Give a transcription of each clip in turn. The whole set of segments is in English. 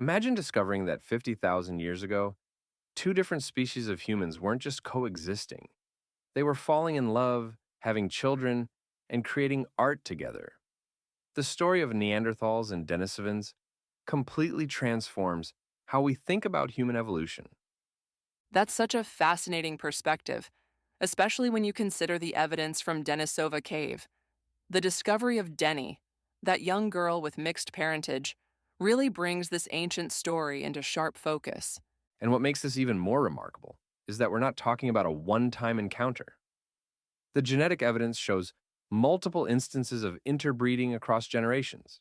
Imagine discovering that 50,000 years ago, two different species of humans weren't just coexisting. They were falling in love, having children, and creating art together. The story of Neanderthals and Denisovans completely transforms how we think about human evolution. That's such a fascinating perspective, especially when you consider the evidence from Denisova Cave. The discovery of Denny, that young girl with mixed parentage, really brings this ancient story into sharp focus. And what makes this even more remarkable is that we're not talking about a one time encounter. The genetic evidence shows multiple instances of interbreeding across generations.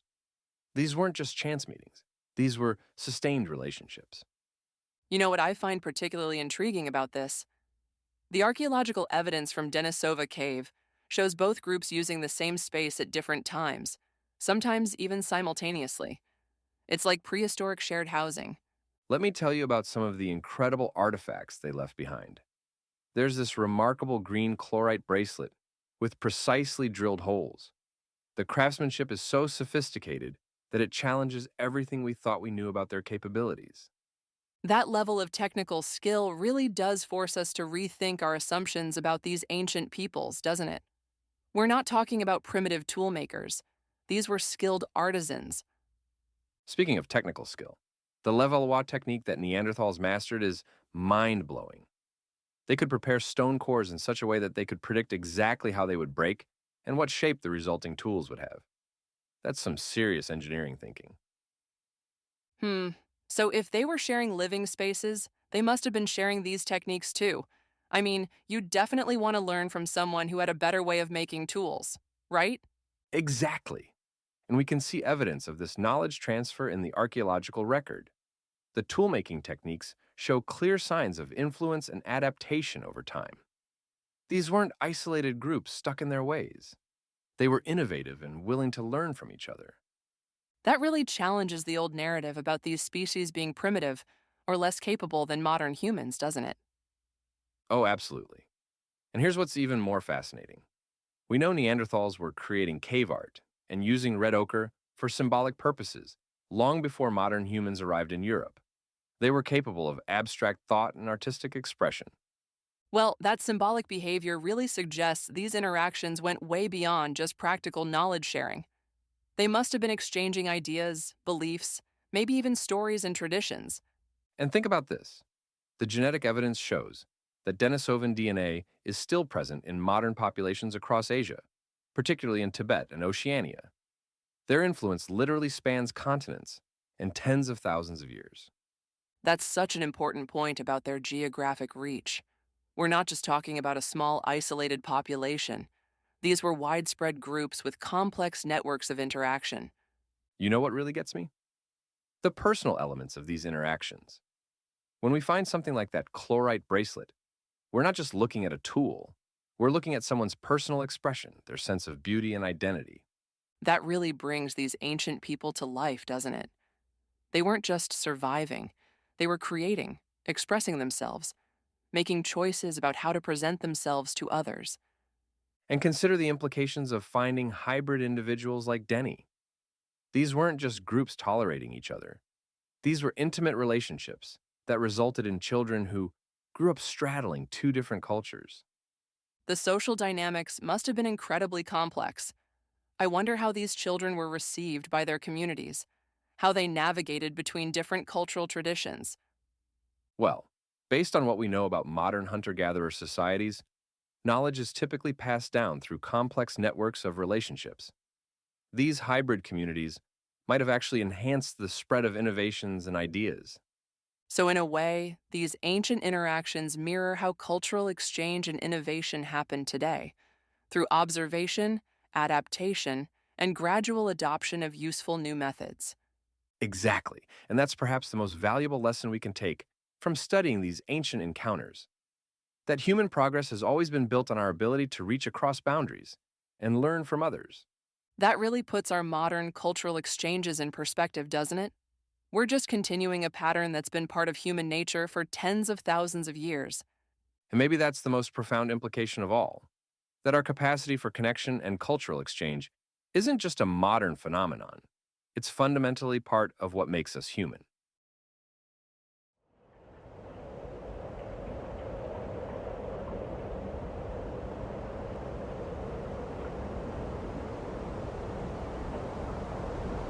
These weren't just chance meetings, these were sustained relationships. You know what I find particularly intriguing about this? The archaeological evidence from Denisova Cave shows both groups using the same space at different times, sometimes even simultaneously. It's like prehistoric shared housing. Let me tell you about some of the incredible artifacts they left behind. There's this remarkable green chlorite bracelet with precisely drilled holes. The craftsmanship is so sophisticated that it challenges everything we thought we knew about their capabilities. That level of technical skill really does force us to rethink our assumptions about these ancient peoples, doesn't it? We're not talking about primitive toolmakers. These were skilled artisans. Speaking of technical skill, the Levallois technique that Neanderthals mastered is mind blowing. They could prepare stone cores in such a way that they could predict exactly how they would break and what shape the resulting tools would have. That's some serious engineering thinking. Hmm. So if they were sharing living spaces, they must have been sharing these techniques too. I mean, you definitely want to learn from someone who had a better way of making tools, right? Exactly. And we can see evidence of this knowledge transfer in the archaeological record. The toolmaking techniques show clear signs of influence and adaptation over time. These weren't isolated groups stuck in their ways. They were innovative and willing to learn from each other. That really challenges the old narrative about these species being primitive or less capable than modern humans, doesn't it? Oh, absolutely. And here's what's even more fascinating. We know Neanderthals were creating cave art and using red ochre for symbolic purposes long before modern humans arrived in Europe. They were capable of abstract thought and artistic expression. Well, that symbolic behavior really suggests these interactions went way beyond just practical knowledge sharing. They must have been exchanging ideas, beliefs, maybe even stories and traditions. And think about this. The genetic evidence shows that Denisovan DNA is still present in modern populations across Asia, particularly in Tibet and Oceania. Their influence literally spans continents and tens of thousands of years. That's such an important point about their geographic reach. We're not just talking about a small, isolated population. These were widespread groups with complex networks of interaction. You know what really gets me? The personal elements of these interactions. When we find something like that chlorite bracelet, we're not just looking at a tool, we're looking at someone's personal expression, their sense of beauty and identity. That really brings these ancient people to life, doesn't it? They weren't just surviving, they were creating, expressing themselves, making choices about how to present themselves to others. And consider the implications of finding hybrid individuals like Denny. These weren't just groups tolerating each other. These were intimate relationships that resulted in children who grew up straddling two different cultures. The social dynamics must have been incredibly complex. I wonder how these children were received by their communities, how they navigated between different cultural traditions. Well, based on what we know about modern hunter gatherer societies, knowledge is typically passed down through complex networks of relationships. These hybrid communities might have actually enhanced the spread of innovations and ideas. So, in a way, these ancient interactions mirror how cultural exchange and innovation happen today through observation, adaptation, and gradual adoption of useful new methods. Exactly, and that's perhaps the most valuable lesson we can take from studying these ancient encounters. That human progress has always been built on our ability to reach across boundaries and learn from others. That really puts our modern cultural exchanges in perspective, doesn't it? We're just continuing a pattern that's been part of human nature for tens of thousands of years. And maybe that's the most profound implication of all, that our capacity for connection and cultural exchange isn't just a modern phenomenon, it's fundamentally part of what makes us human.